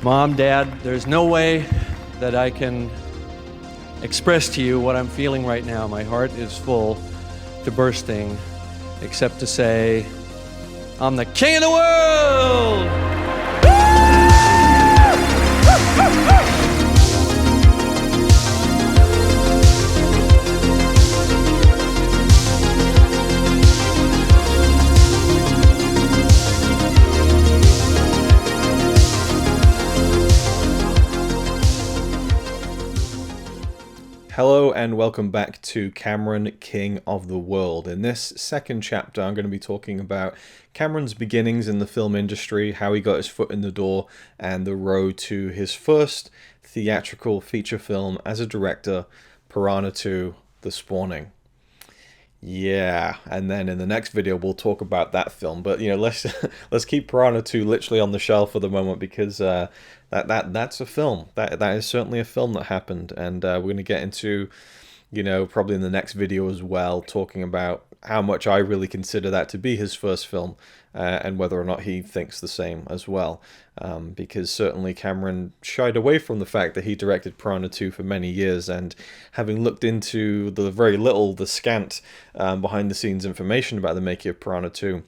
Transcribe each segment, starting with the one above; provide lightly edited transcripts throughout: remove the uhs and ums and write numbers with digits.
Mom, Dad, there's no way that I can express to you what I'm feeling right now. My heart is full to bursting, except to say, I'm the king of the world! Hello and welcome back to Cameron, King of the World. In this second chapter, I'm going to be talking about Cameron's beginnings in the film industry, how he got his foot in the door, and the road to his first theatrical feature film as a director, Piranha II: The Spawning. Yeah, and then in the next video we'll talk about that film. But let's keep Piranha 2 literally on the shelf for the moment because that's a film. That is certainly a film that happened, and we're going to get into, probably in the next video as well, talking about how much I really consider that to be his first film, and whether or not he thinks the same as well. Because certainly Cameron shied away from the fact that he directed Piranha 2 for many years, and having looked into the scant behind the scenes information about the making of Piranha 2,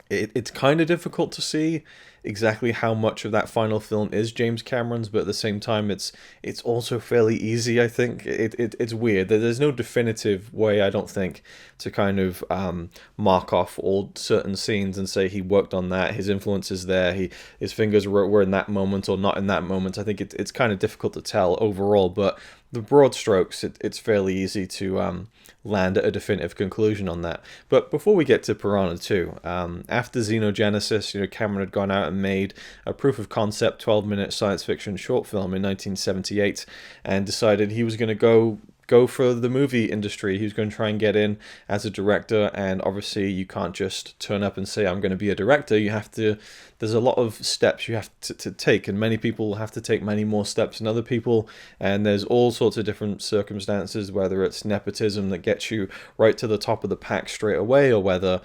it's kind of difficult to see exactly how much of that final film is James Cameron's, but at the same time it's also fairly easy. I think it's weird. There's no definitive way, I don't think, to kind of mark off all certain scenes and say he worked on that, his influence is there, his fingers were in that moment or not in that moment. I think it's kind of difficult to tell overall, but the broad strokes, it's fairly easy to land at a definitive conclusion on that. But before we get to Piranha 2, after Xenogenesis, Cameron had gone out and made a proof of concept 12-minute science fiction short film in 1978 and decided he was going to go for the movie industry. He was going to try and get in as a director, and obviously you can't just turn up and say I'm going to be a director. There's a lot of steps you have to take, and many people have to take many more steps than other people, and there's all sorts of different circumstances, whether it's nepotism that gets you right to the top of the pack straight away, or whether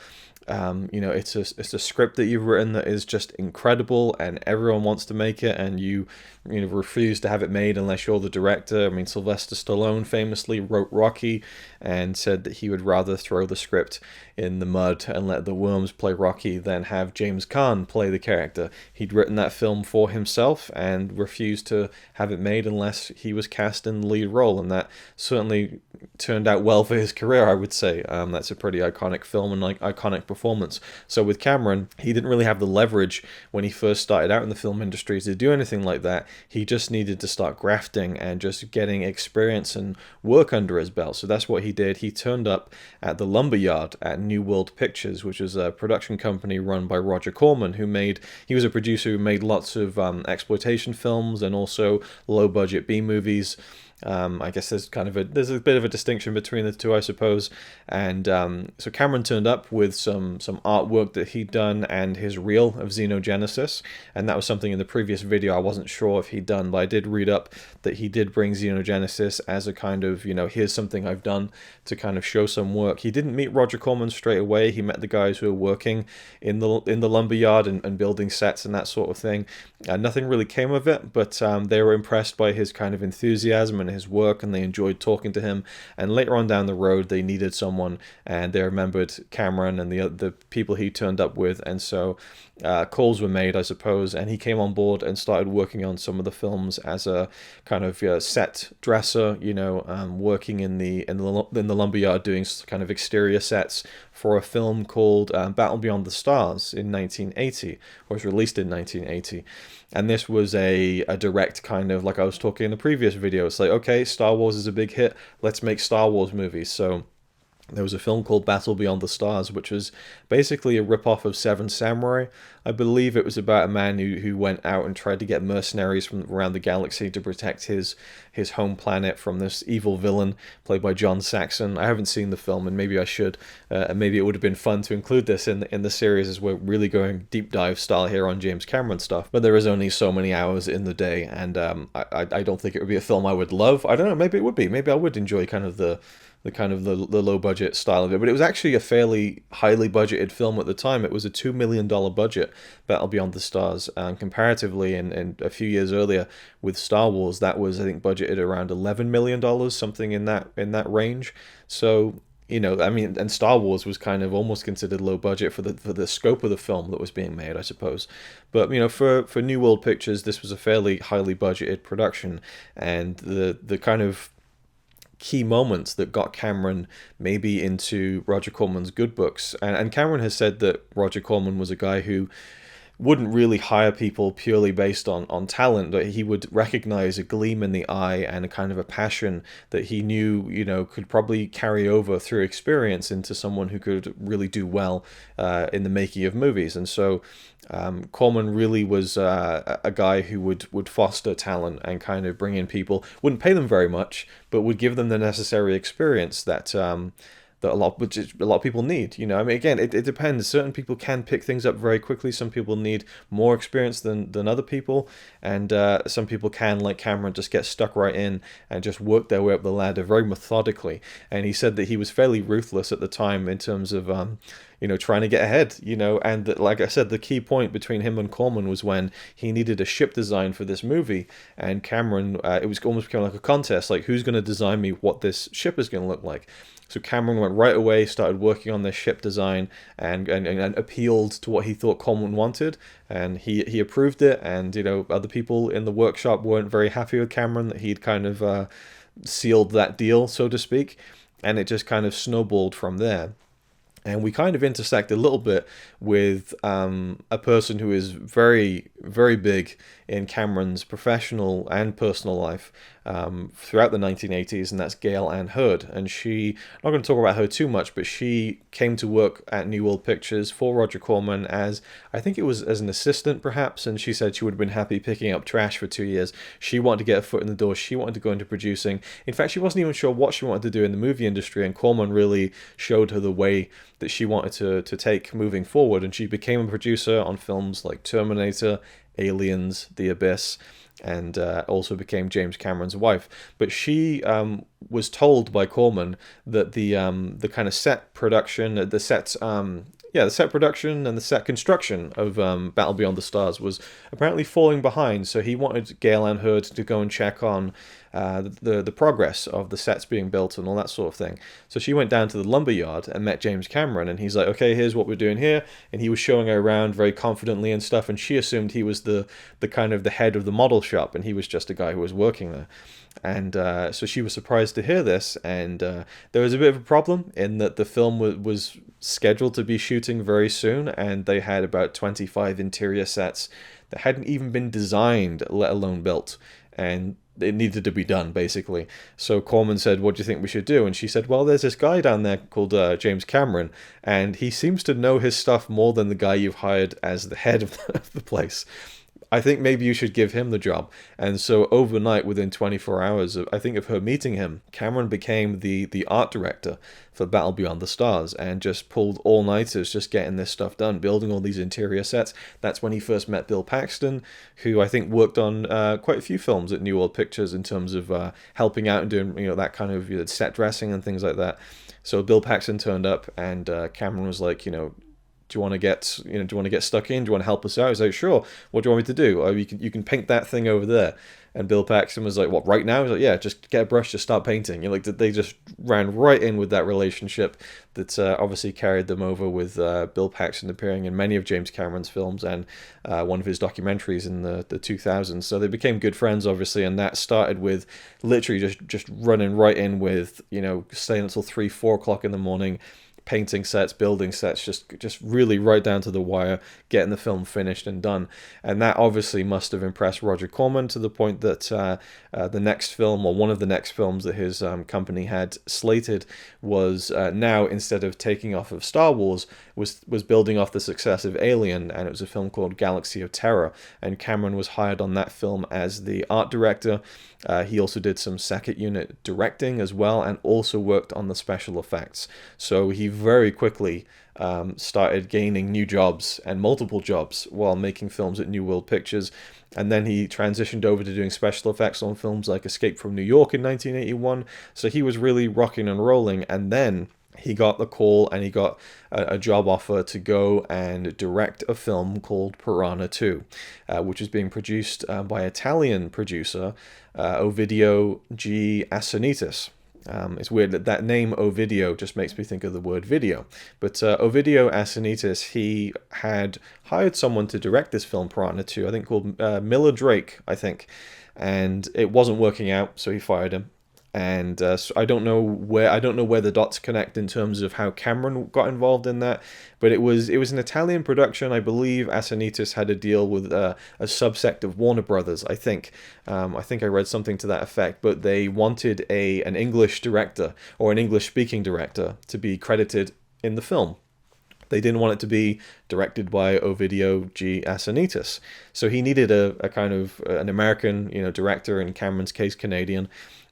it's a script that you've written that is just incredible and everyone wants to make it, and you refuse to have it made unless you're the director. I mean, Sylvester Stallone famously wrote Rocky and said that he would rather throw the script in the mud and let the worms play Rocky than have James Caan play the character. He'd written that film for himself and refused to have it made unless he was cast in the lead role, and that certainly turned out well for his career, I would say. That's a pretty iconic film and iconic performance. So with Cameron, he didn't really have the leverage when he first started out in the film industry to do anything like that. He just needed to start grafting and just getting experience and work under his belt. So that's what he did. He turned up at the Lumberyard at New World Pictures, which was a production company run by Roger Corman, he was a producer who made lots of exploitation films and also low-budget B-movies. I guess there's a bit of a distinction between the two, I suppose. And so Cameron turned up with some artwork that he'd done and his reel of Xenogenesis, and that was something in the previous video I wasn't sure if he'd done, but I did read up that he did bring Xenogenesis as a kind of, here's something I've done to kind of show some work. He didn't meet Roger Corman straight away. He met the guys who were working in the lumberyard and building sets and that sort of thing. Nothing really came of it, but they were impressed by his kind of enthusiasm and his work, and they enjoyed talking to him. And later on down the road, they needed someone, and they remembered Cameron and the people he turned up with, and so calls were made, I suppose, and he came on board and started working on some of the films as a kind of set dresser, working in the lumberyard, doing kind of exterior sets for a film called Battle Beyond the Stars in 1980, or was released in 1980. And this was a direct kind of, like I was talking in the previous video, it's like, okay, Star Wars is a big hit, let's make Star Wars movies. So there was a film called Battle Beyond the Stars, which was basically a rip-off of Seven Samurai. I believe it was about a man who went out and tried to get mercenaries from around the galaxy to protect his home planet from this evil villain played by John Saxon. I haven't seen the film, and maybe I should. And maybe it would have been fun to include this in the series, as we're really going deep dive style here on James Cameron stuff. But there is only so many hours in the day, and I don't think it would be a film I would love. I don't know, maybe it would be. Maybe I would enjoy kind of the the kind of the low budget style of it. But it was actually a fairly highly budgeted film at the time. It was a $2 million budget, Battle Beyond the Stars. Comparatively, in a few years earlier with Star Wars, that was, I think, budgeted around $11 million, something in that range. So, you know, I mean, and Star Wars was kind of almost considered low budget for the scope of the film that was being made, I suppose. But, you know, for New World Pictures, this was a fairly highly budgeted production, and the kind of key moments that got Cameron maybe into Roger Corman's good books. And Cameron has said that Roger Corman was a guy who wouldn't really hire people purely based on talent, that he would recognize a gleam in the eye and a kind of a passion that he knew, you know, could probably carry over through experience into someone who could really do well in the making of movies. And so Corman really was a guy who would foster talent and kind of bring in people, wouldn't pay them very much, but would give them the necessary experience that that a lot of people need. You know, I mean, again, it depends. Certain people can pick things up very quickly. Some people need more experience than other people, and some people can, like Cameron, just get stuck right in and just work their way up the ladder very methodically. And he said that he was fairly ruthless at the time in terms of you know, trying to get ahead, you know, and that, like I said, the key point between him and Corman was when he needed a ship design for this movie, and Cameron, it was almost becoming like a contest, like, who's going to design me what this ship is going to look like. So Cameron went right away, started working on this ship design, and appealed to what he thought Corman wanted, and he approved it. And, you know, other people in the workshop weren't very happy with Cameron, that he'd kind of sealed that deal, so to speak, and it just kind of snowballed from there. And we kind of intersect a little bit with a person who is very, very big in Cameron's professional and personal life throughout the 1980s, and that's Gail Ann Hurd. And I'm not going to talk about her too much, but she came to work at New World Pictures for Roger Corman as, I think it was as an assistant perhaps, and she said she would have been happy picking up trash for 2 years. She wanted to get a foot in the door. She wanted to go into producing. In fact, she wasn't even sure what she wanted to do in the movie industry, and Corman really showed her the way that she wanted to take moving forward, and she became a producer on films like Terminator, Aliens, The Abyss, and also became James Cameron's wife. But she was told by Corman that the kind of set production, the set production and the set construction of Battle Beyond the Stars was apparently falling behind. So he wanted Gail Ann Hurd to go and check on the progress of the sets being built and all that sort of thing. So she went down to the lumber yard and met James Cameron, and he's like, okay, here's what we're doing here. And he was showing her around very confidently and stuff, and she assumed he was the kind of the head of the model shop, and he was just a guy who was working there. And so she was surprised to hear this, and there was a bit of a problem in that the film was scheduled to be shooting very soon, and they had about 25 interior sets that hadn't even been designed, let alone built, and it needed to be done, basically. So Corman said, what do you think we should do? And she said, well, there's this guy down there called James Cameron, and he seems to know his stuff more than the guy you've hired as the head of the place. I think maybe you should give him the job. And so overnight, within 24 hours, I think, of her meeting him, Cameron became the art director for Battle Beyond the Stars, and just pulled all-nighters just getting this stuff done, building all these interior sets. That's when he first met Bill Paxton, who I think worked on quite a few films at New World Pictures in terms of helping out and doing, you know, that kind of set dressing and things like that. So Bill Paxton turned up, and Cameron was like, do you want to get stuck in? Do you want to help us out? I was like, sure. What do you want me to do? Oh, you can paint that thing over there. And Bill Paxton was like, what, right now? I was like, yeah, just get a brush, just start painting. They just ran right in with that relationship that obviously carried them over with Bill Paxton appearing in many of James Cameron's films and one of his documentaries in the 2000s. So they became good friends, obviously, and that started with literally just running right in with, staying until 3, 4 o'clock in the morning, painting sets, building sets, just really right down to the wire, getting the film finished and done. And that obviously must have impressed Roger Corman to the point that the next film, or one of the next films that his company had slated, was now, instead of taking off of Star Wars, was building off the success of Alien, and it was a film called Galaxy of Terror. And Cameron was hired on that film as the art director. He also did some second unit directing as well, and also worked on the special effects. So he very quickly started gaining new jobs and multiple jobs while making films at New World Pictures. And then he transitioned over to doing special effects on films like Escape from New York in 1981. So he was really rocking and rolling. And then he got the call and he got a job offer to go and direct a film called Piranha II, which is being produced by Italian producer Ovidio G. Assanitis. It's weird that name Ovidio just makes me think of the word video. But Ovidio Assanitis, he had hired someone to direct this film, Piranha II, I think called Miller Drake, I think. And it wasn't working out, so he fired him. And so I don't know where the dots connect in terms of how Cameron got involved in that, but it was an Italian production. I believe Assanitis had a deal with a subsect of Warner Brothers. I think I read something to that effect. But they wanted an English director or an English speaking director to be credited in the film. They didn't want it to be directed by Ovidio G. Assanitis. So he needed a kind of an American, director, in Cameron's case Canadian,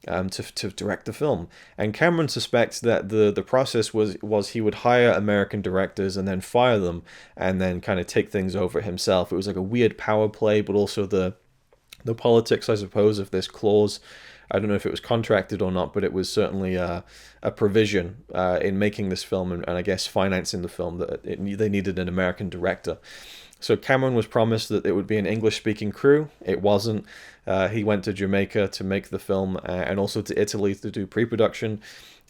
to direct the film. And Cameron suspects that the process was he would hire American directors and then fire them and then kind of take things over himself. It was like a weird power play, but also the politics, I suppose, of this clause. I don't know if it was contracted or not, but it was certainly a provision in making this film and I guess financing the film that they needed an American director. So Cameron was promised that it would be an English-speaking crew. It wasn't. He went to Jamaica to make the film and also to Italy to do pre-production.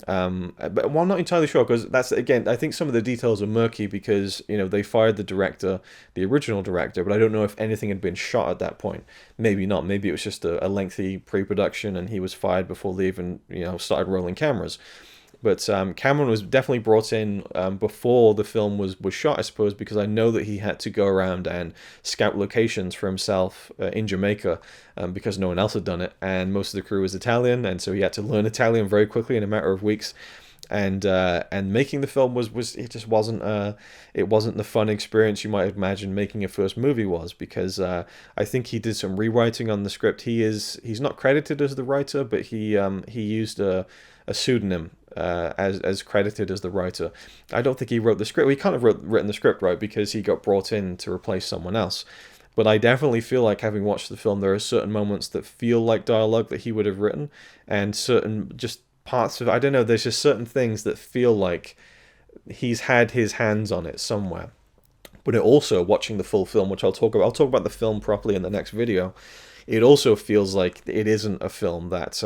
But I'm not entirely sure because that's, again, I think some of the details are murky because, they fired the director, the original director, but I don't know if anything had been shot at that point. Maybe not. Maybe it was just a lengthy pre-production and he was fired before they even, started rolling cameras. But Cameron was definitely brought in before the film was shot, I suppose, because I know that he had to go around and scout locations for himself in Jamaica because no one else had done it. And most of the crew was Italian, and so he had to learn Italian very quickly in a matter of weeks. And making the film was it just wasn't the fun experience you might imagine making a first movie was, because I think he did some rewriting on the script. He's not credited as the writer, but he used a pseudonym as credited as the writer. I don't think he wrote the script. He can't have written the script, right, because he got brought in to replace someone else. But I definitely feel like, having watched the film, there are certain moments that feel like dialogue that he would have written, and certain just parts of, I don't know, there's just certain things that feel like he's had his hands on it somewhere. But it also, watching the full film, which I'll talk about the film properly in the next video, it also feels like it isn't a film that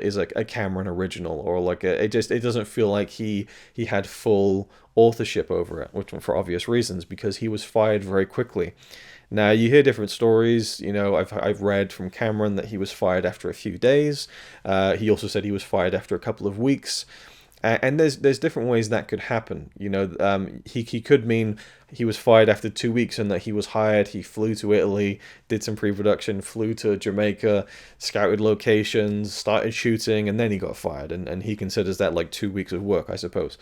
is like a Cameron original, or like it doesn't feel like he had full authorship over it, which, for obvious reasons, because he was fired very quickly. Now, you hear different stories. I've read from Cameron that he was fired after a few days. He also said he was fired after a couple of weeks. And there's different ways that could happen. He could mean he was fired after 2 weeks and that he was hired. He flew to Italy, did some pre-production, flew to Jamaica, scouted locations, started shooting, and then he got fired. And he considers that like 2 weeks of work, I suppose.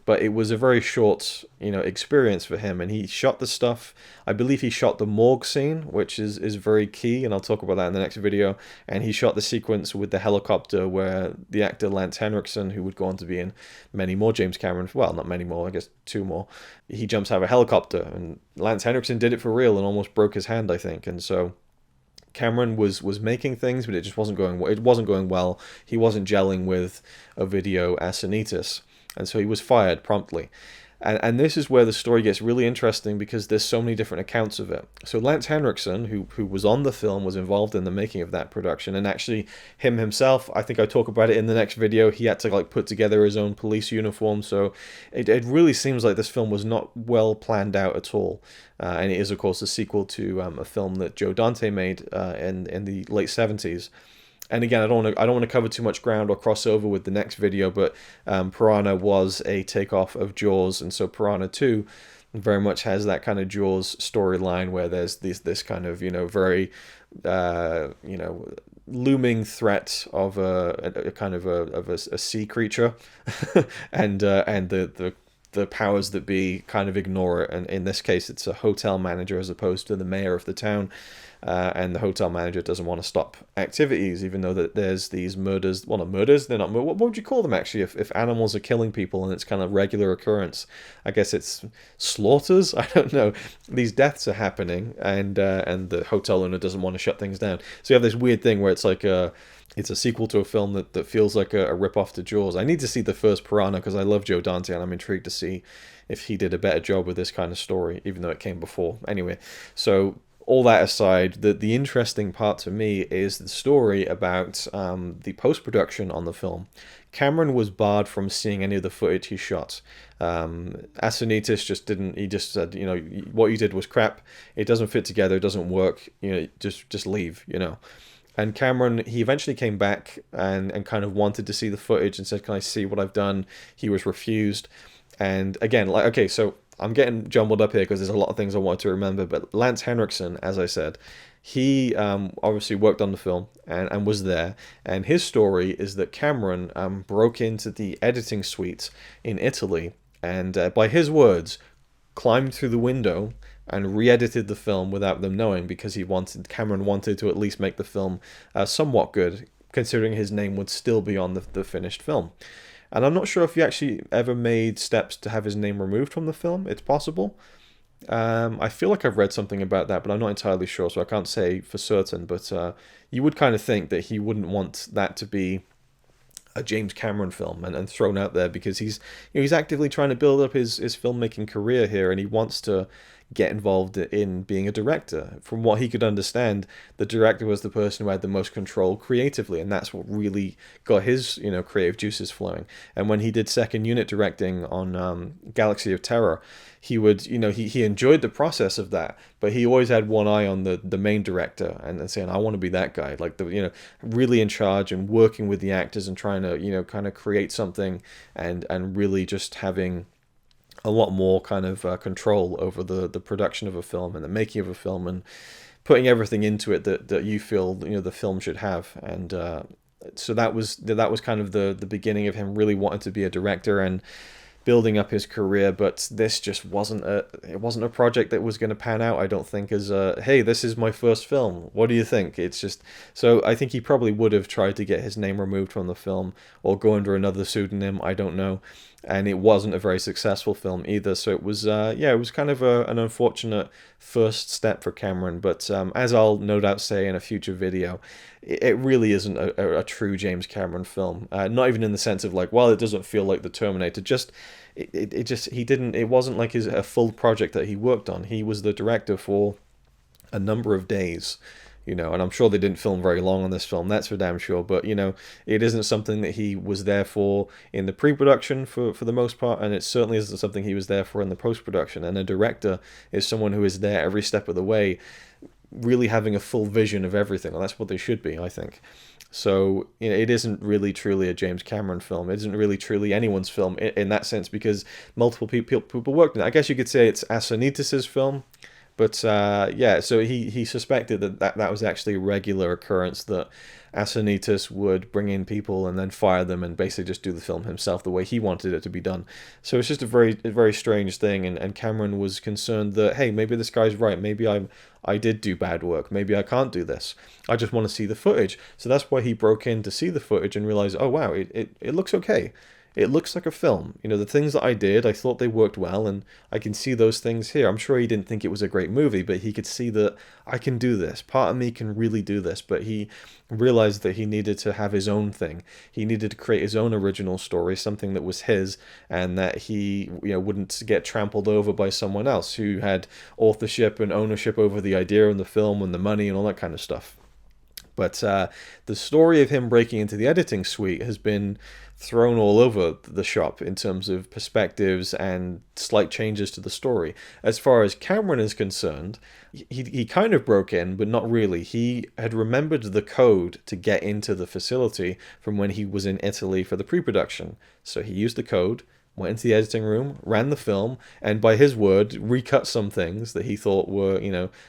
But it was a very short, experience for him. And he shot the stuff. I believe he shot the morgue scene, which is very key, and I'll talk about that in the next video. And he shot the sequence with the helicopter where the actor Lance Henriksen, who would go on to be in many more James Cameron, well, not many more, I guess 2 more, he jumps out of a helicopter. And Lance Henriksen did it for real and almost broke his hand, I think. And so Cameron was making things, but it just wasn't going well. He wasn't gelling with Ovidio Assanitis. And so he was fired promptly. And this is where the story gets really interesting, because there's so many different accounts of it. So Lance Henriksen, who was on the film, was involved in the making of that production. And actually, himself, I think I talk about it in the next video, he had to put together his own police uniform. So it really seems like this film was not well planned out at all. And it is, of course, a sequel to a film that Joe Dante made in the late 70s. And again, I don't want to cover too much ground or cross over with the next video, but Piranha was a takeoff of Jaws, and so Piranha 2 very much has that kind of Jaws storyline where there's this kind of very looming threat of a kind of a sea creature, and the the powers that be kind of ignore it. And in this case, it's a hotel manager as opposed to the mayor of the town. And the hotel manager doesn't want to stop activities, even though that there's these murders. Well, not murders. They're not. What would you call them actually? If animals are killing people and it's kind of regular occurrence, I guess it's slaughters. I don't know. These deaths are happening, and the hotel owner doesn't want to shut things down. So you have this weird thing where it's like it's a sequel to a film that feels like a rip-off to Jaws. I need to see the first Piranha because I love Joe Dante and I'm intrigued to see if he did a better job with this kind of story, even though it came before. Anyway, so all that aside, the interesting part to me is the story about the post-production on the film. Cameron was barred from seeing any of the footage he shot. Asanitis just didn't. He just said, what you did was crap. It doesn't fit together. It doesn't work. Just leave. And Cameron, he eventually came back and kind of wanted to see the footage and said, "Can I see what I've done?" He was refused. And again, okay, so I'm getting jumbled up here because there's a lot of things I want to remember. But Lance Henriksen, as I said, he obviously worked on the film and was there. And his story is that Cameron broke into the editing suite in Italy and, by his words, climbed through the window and re-edited the film without them knowing because Cameron wanted to at least make the film somewhat good, considering his name would still be on the finished film. And I'm not sure if he actually ever made steps to have his name removed from the film. It's possible. I feel like I've read something about that, but I'm not entirely sure, so I can't say for certain. But you would kind of think that he wouldn't want that to be a James Cameron film and thrown out there because he's actively trying to build up his filmmaking career here, and he wants to get involved in being a director. From what he could understand, the director was the person who had the most control creatively, and that's what really got his creative juices flowing. And when he did second unit directing on Galaxy of Terror, he would he enjoyed the process of that, but he always had one eye on the main director and saying, I want to be that guy, like really in charge and working with the actors and trying to kind of create something and really just having a lot more kind of control over the production of a film and the making of a film and putting everything into it that you feel the film should have. And so that was kind of the beginning of him really wanting to be a director and building up his career. But this just wasn't a project that was going to pan out, I don't think, as hey, this is my first film, what do you think? It's just, so I think he probably would have tried to get his name removed from the film or go under another pseudonym, I don't know. And it wasn't a very successful film either. So it was, it was kind of an unfortunate first step for Cameron. But as I'll no doubt say in a future video, it really isn't a true James Cameron film. Not even in the sense of like, well, it doesn't feel like the Terminator. It wasn't like a full project that he worked on. He was the director for a number of days. And I'm sure they didn't film very long on this film, that's for damn sure, but, it isn't something that he was there for in the pre-production for the most part, and it certainly isn't something he was there for in the post-production, and a director is someone who is there every step of the way, really having a full vision of everything, and that's what they should be, I think. So, it isn't really truly a James Cameron film. It isn't really truly anyone's film in that sense, because multiple people worked on it. I guess you could say it's Asanitis' film. But so he suspected that was actually a regular occurrence, that Asanitis would bring in people and then fire them and basically just do the film himself the way he wanted it to be done. So it's just a very strange thing, and Cameron was concerned that, hey, maybe this guy's right, maybe I did do bad work, maybe I can't do this, I just want to see the footage. So that's why he broke in to see the footage and realized, oh wow, it looks okay. It looks like a film. The things that I did, I thought they worked well, and I can see those things here. I'm sure he didn't think it was a great movie, but he could see that I can do this. Part of me can really do this, but he realized that he needed to have his own thing. He needed to create his own original story, something that was his, and that he wouldn't get trampled over by someone else who had authorship and ownership over the idea and the film and the money and all that kind of stuff. But the story of him breaking into the editing suite has been thrown all over the shop in terms of perspectives and slight changes to the story. As far as Cameron is concerned, he kind of broke in, but not really. He had remembered the code to get into the facility from when he was in Italy for the pre-production. So he used the code, went into the editing room, ran the film, and by his word, recut some things that he thought were,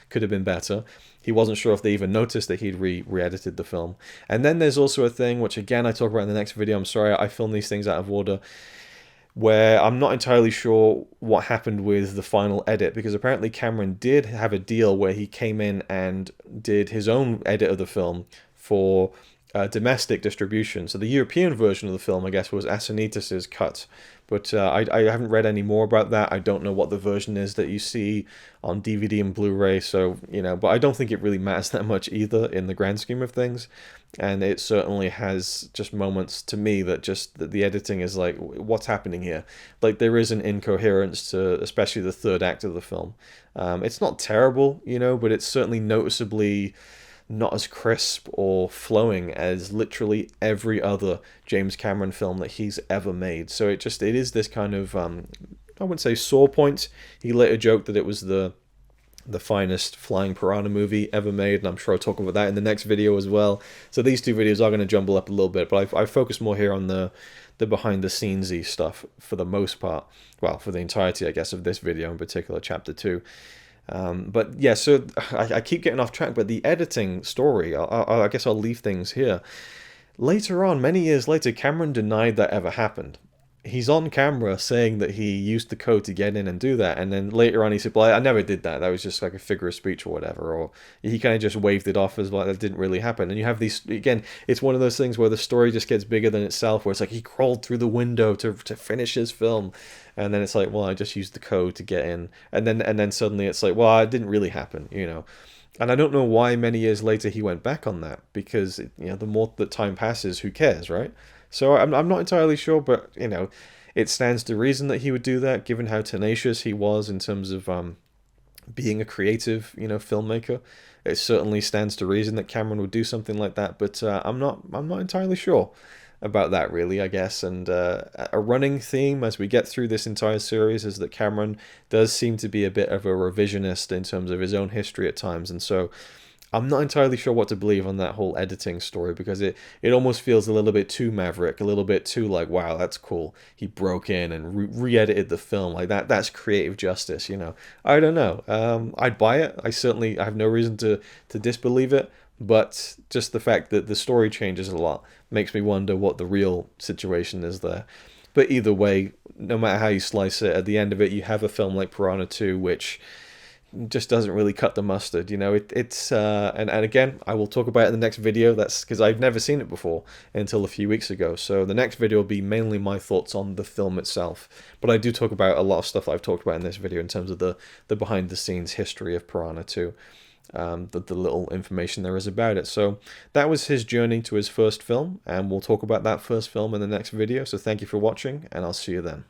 could have been better. He wasn't sure if they even noticed that he'd re-edited the film. And then there's also a thing, which again I talk about in the next video, I'm sorry, I film these things out of order. where I'm not entirely sure what happened with the final edit, because apparently Cameron did have a deal where he came in and did his own edit of the film for domestic distribution. So the European version of the film, I guess, was Asanitas's cut. But I haven't read any more about that. I don't know what the version is that you see on DVD and Blu-ray. So, but I don't think it really matters that much either in the grand scheme of things. And it certainly has just moments to me that just the editing is like, what's happening here? Like, there is an incoherence to especially the third act of the film. It's not terrible, but it's certainly noticeably not as crisp or flowing as literally every other James Cameron film that he's ever made. So it is this kind of, I wouldn't say sore point. He later joked that it was the finest flying piranha movie ever made, and I'm sure I'll talk about that in the next video as well. So these two videos are going to jumble up a little bit, but I focus more here on the behind the scenes-y stuff for the most part. Well, for the entirety, I guess, of this video in particular, chapter 2. But yeah, so I keep getting off track, but the editing story, I guess I'll leave things here. Later on, many years later, Cameron denied that ever happened. He's on camera saying that he used the code to get in and do that, and then later on he said, well, I never did that, that was just like a figure of speech or whatever, or he kind of just waved it off as like that didn't really happen. And you have these, again, it's one of those things where the story just gets bigger than itself, where it's like he crawled through the window to finish his film, and then it's like, well, I just used the code to get in, and then suddenly it's like, well, it didn't really happen, And I don't know why many years later he went back on that, because the more that time passes, who cares, right? So I'm not entirely sure, but it stands to reason that he would do that, given how tenacious he was in terms of being a creative, filmmaker. It certainly stands to reason that Cameron would do something like that, but I'm not entirely sure about that, really, I guess. And a running theme as we get through this entire series is that Cameron does seem to be a bit of a revisionist in terms of his own history at times, and so I'm not entirely sure what to believe on that whole editing story, because it almost feels a little bit too maverick, a little bit too like, wow, that's cool. He broke in and re-edited the film like that. That's creative justice, I don't know. I'd buy it. I have no reason to disbelieve it, but just the fact that the story changes a lot makes me wonder what the real situation is there. But either way, no matter how you slice it, at the end of it, you have a film like Piranha 2, which just doesn't really cut the mustard. It's and again, I will talk about it in the next video. That's because I've never seen it before until a few weeks ago. So the next video will be mainly my thoughts on the film itself, but I do talk about a lot of stuff I've talked about in this video in terms of the behind the scenes history of Piranha 2, the little information there is about it. So that was his journey to his first film, and we'll talk about that first film in the next video. So thank you for watching, and I'll see you then.